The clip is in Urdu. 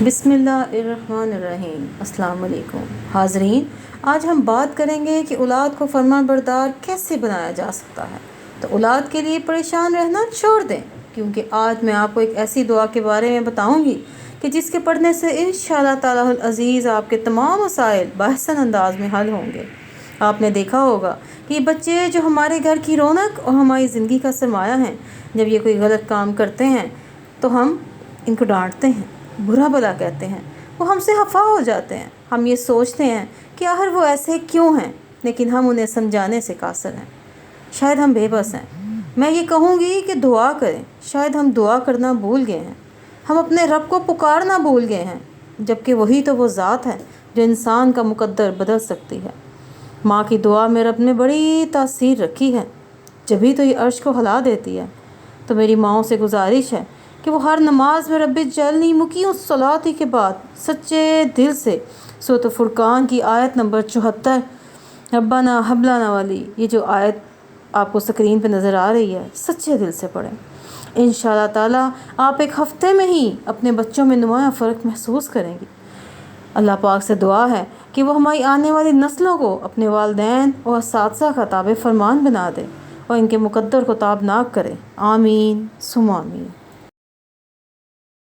بسم اللہ الرحمن الرحیم۔ السلام علیکم حاضرین، آج ہم بات کریں گے کہ اولاد کو فرمان بردار کیسے بنایا جا سکتا ہے۔ تو اولاد کے لیے پریشان رہنا چھوڑ دیں، کیونکہ آج میں آپ کو ایک ایسی دعا کے بارے میں بتاؤں گی کہ جس کے پڑھنے سے انشاءاللہ تعالی العزیز آپ کے تمام مسائل بحسن انداز میں حل ہوں گے۔ آپ نے دیکھا ہوگا کہ یہ بچے جو ہمارے گھر کی رونق اور ہماری زندگی کا سرمایہ ہیں، جب یہ کوئی غلط کام کرتے ہیں تو ہم ان کو ڈانٹتے ہیں، برا بھلا کہتے ہیں، وہ ہم سے خفا ہو جاتے ہیں۔ ہم یہ سوچتے ہیں کہ آخر وہ ایسے کیوں ہیں، لیکن ہم انہیں سمجھانے سے قاصر ہیں، شاید ہم بے بس ہیں۔ میں یہ کہوں گی کہ دعا کریں، شاید ہم دعا کرنا بھول گئے ہیں، ہم اپنے رب کو پکارنا بھول گئے ہیں، جبکہ وہی تو وہ ذات ہے جو انسان کا مقدر بدل سکتی ہے۔ ماں کی دعا میں رب نے بڑی تاثیر رکھی ہے، جبھی تو یہ عرش کو ہلا دیتی ہے۔ تو میری ماؤں سے گزارش ہے کہ وہ ہر نماز میں رب اجعلنی مقیم الصلاۃ کے بعد سچے دل سے سورۃ فرقان کی آیت نمبر 74 ربنا ہب لنا والی، یہ جو آیت آپ کو سکرین پہ نظر آ رہی ہے، سچے دل سے پڑھیں۔ انشاءاللہ تعالیٰ آپ ایک ہفتے میں ہی اپنے بچوں میں نمایاں فرق محسوس کریں گی۔ اللہ پاک سے دعا ہے کہ وہ ہماری آنے والی نسلوں کو اپنے والدین اور اساتذہ کا تابع فرمان بنا دے اور ان کے مقدر کو تابناک کرے۔ آمین ثم آمین۔